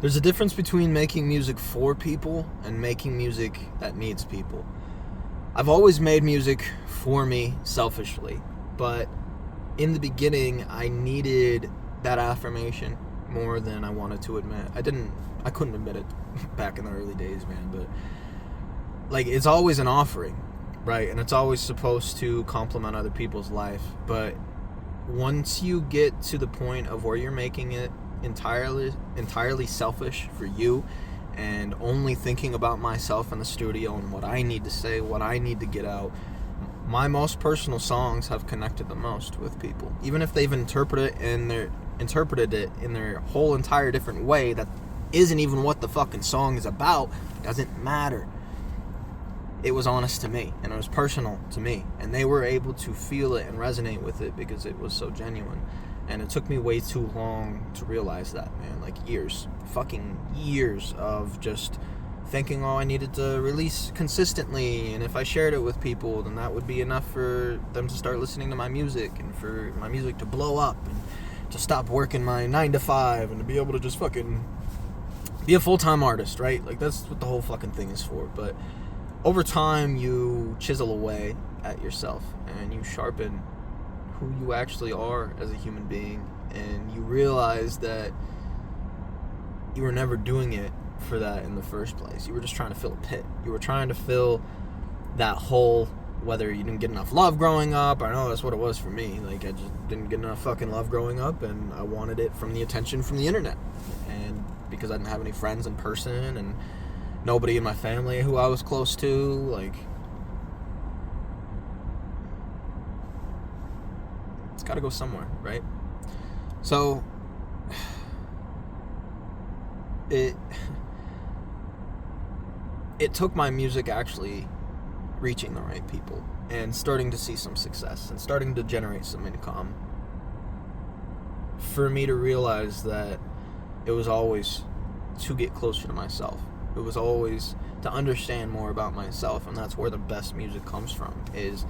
There's a difference between making music for people and making music that needs people. I've always made music for me selfishly, but in the beginning I needed that affirmation more than I wanted to admit. I couldn't admit it back in the early days, man, but like, it's always an offering, right? And it's always supposed to complement other people's life, but once you get to the point of where you're making it entirely selfish for you and only thinking about myself in the studio and what I need to say, what I need to get out, my most personal songs have connected the most with people, even if they've interpreted it in their whole entire different way that isn't even what the fucking song is about. It doesn't matter. It was honest to me, and it was personal to me, and they were able to feel it and resonate with it because it was so genuine. And it took me way too long to realize that, man. Like fucking years of just thinking, I needed to release consistently, and if I shared it with people, then that would be enough for them to start listening to my music, and for my music to blow up, and to stop working my 9 to 5, and to be able to just fucking be a full-time artist, right? Like, that's what the whole fucking thing is for. But over time, you chisel away at yourself, and you sharpen who you actually are as a human being, and you realize that you were never doing it for that in the first place. You were just trying to fill a pit. You were trying to fill that hole, whether you didn't get enough love growing up. I know that's what it was for me. Like, I just didn't get enough fucking love growing up, and I wanted it from the attention from the internet. And because I didn't have any friends in person, and nobody in my family who I was close to, like, it's got to go somewhere, right? So it took my music actually reaching the right people and starting to see some success and starting to generate some income for me to realize that it was always to get closer to myself. It was always to understand more about myself, and that's where the best music comes from, is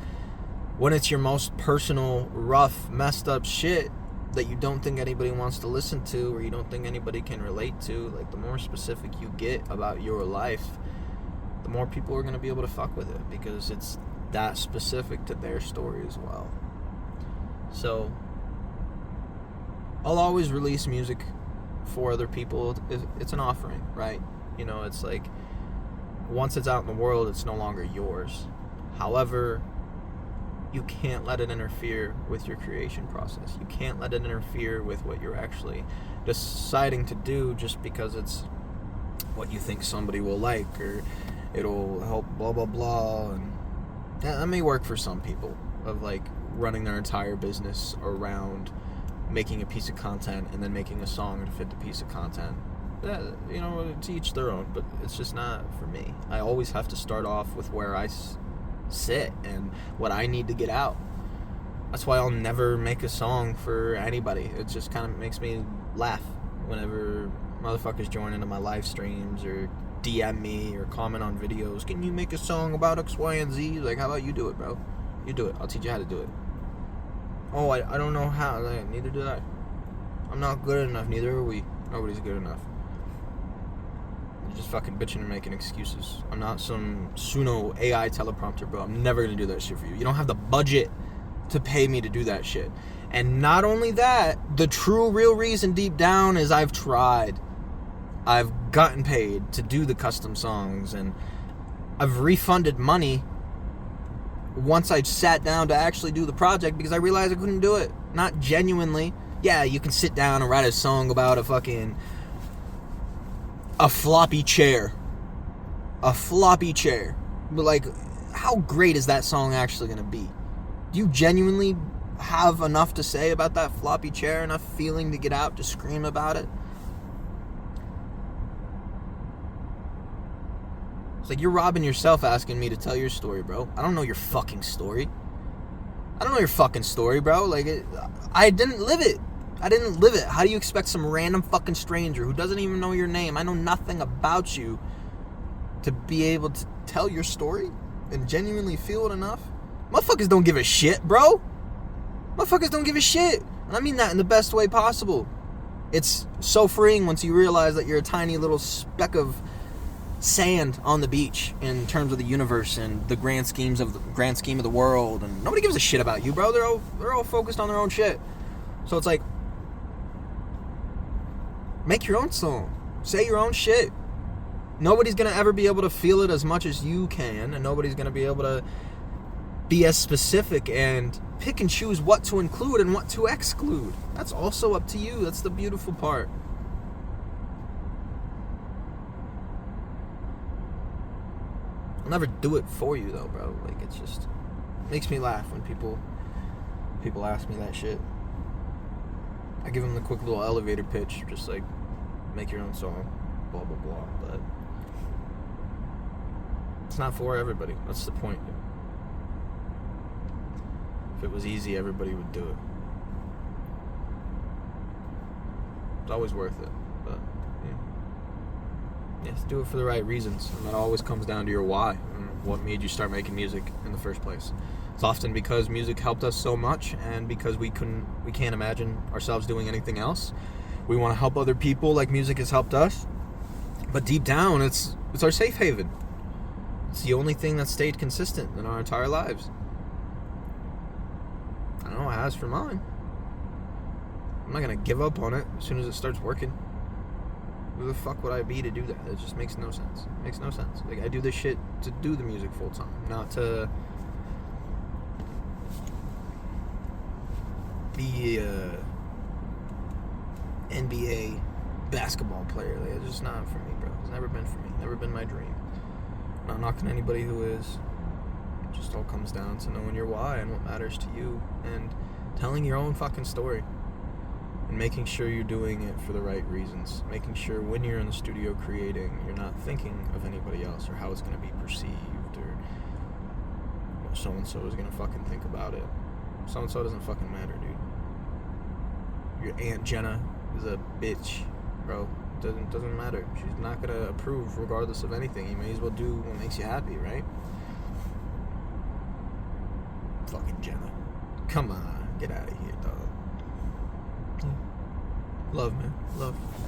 when it's your most personal, rough, messed up shit that you don't think anybody wants to listen to, or you don't think anybody can relate to. Like, the more specific you get about your life, the more people are going to be able to fuck with it, because it's that specific to their story as well. So I'll always release music for other people. It's an offering, right? You know, it's like, once it's out in the world, it's no longer yours. However, you can't let it interfere with your creation process. You can't let it interfere with what you're actually deciding to do just because it's what you think somebody will like, or it'll help blah blah blah. And that may work for some people, of like running their entire business around making a piece of content and then making a song to fit the piece of content. You know, to each their own, but it's just not for me. I always have to start off with where I sit and what I need to get out. That's why I'll never make a song for anybody. It just kind of makes me laugh whenever motherfuckers join into my live streams or DM me or comment on videos. Can you make a song about X, Y, and Z? Like, how about you do it, bro? You do it. I'll teach you how to do it. Oh, I don't know how. Like, neither do I. I'm not good enough. Neither are we. Nobody's good enough. You're just fucking bitching and making excuses. I'm not some Suno AI teleprompter, bro. I'm never gonna do that shit for you. You don't have the budget to pay me to do that shit. And not only that, the true, real reason deep down is I've tried. I've gotten paid to do the custom songs, and I've refunded money once I sat down to actually do the project because I realized I couldn't do it. Not genuinely. Yeah, you can sit down and write a song about a floppy chair. A floppy chair. But, like, how great is that song actually going to be? Do you genuinely have enough to say about that floppy chair, enough feeling to get out to scream about it? It's like you're robbing yourself asking me to tell your story, bro. I don't know your fucking story. I don't know your fucking story, bro. Like, I didn't live it. I didn't live it. How do you expect some random fucking stranger who doesn't even know your name, I know nothing about you, to be able to tell your story and genuinely feel it enough? Motherfuckers don't give a shit, bro. Motherfuckers don't give a shit. And I mean that in the best way possible. It's so freeing once you realize that you're a tiny little speck of sand on the beach in terms of the universe and the grand scheme of the world, and nobody gives a shit about you, bro. They're all focused on their own shit. So it's like, make your own song, say your own shit. Nobody's gonna ever be able to feel it as much as you can, and nobody's gonna be able to be as specific and pick and choose what to include and what to exclude. That's also up to you. That's the beautiful part. I'll never do it for you though, bro. Like, it's just makes me laugh when people ask me that shit. I give them the quick little elevator pitch, just like, make your own song, blah blah blah. But it's not for everybody. That's the point. If it was easy, everybody would do it. It's always worth it, but yeah. You have to do it for the right reasons, and that always comes down to your why and what made you start making music in the first place. It's often because music helped us so much, and because we can't imagine ourselves doing anything else. We want to help other people like music has helped us, but deep down, it's our safe haven. It's the only thing that stayed consistent in our entire lives. I know it has for mine. I'm not gonna give up on it as soon as it starts working. Who the fuck would I be to do that? It just makes no sense. It makes no sense. Like, I do this shit to do the music full time, not to be a NBA basketball player. Like, it's just not for me, bro. It's never been for me. Never been my dream. I'm not knocking anybody who is. It just all comes down to knowing your why and what matters to you, and telling your own fucking story, and making sure you're doing it for the right reasons. Making sure when you're in the studio creating, you're not thinking of anybody else or how it's going to be perceived or what so-and-so is going to fucking think about it. So-and-so doesn't fucking matter, dude. Your Aunt Jenna is a bitch, bro. Doesn't matter. She's not going to approve regardless of anything. You may as well do what makes you happy, right? Fucking Jenna. Come on. Get out of here, dog. Love, man. Love.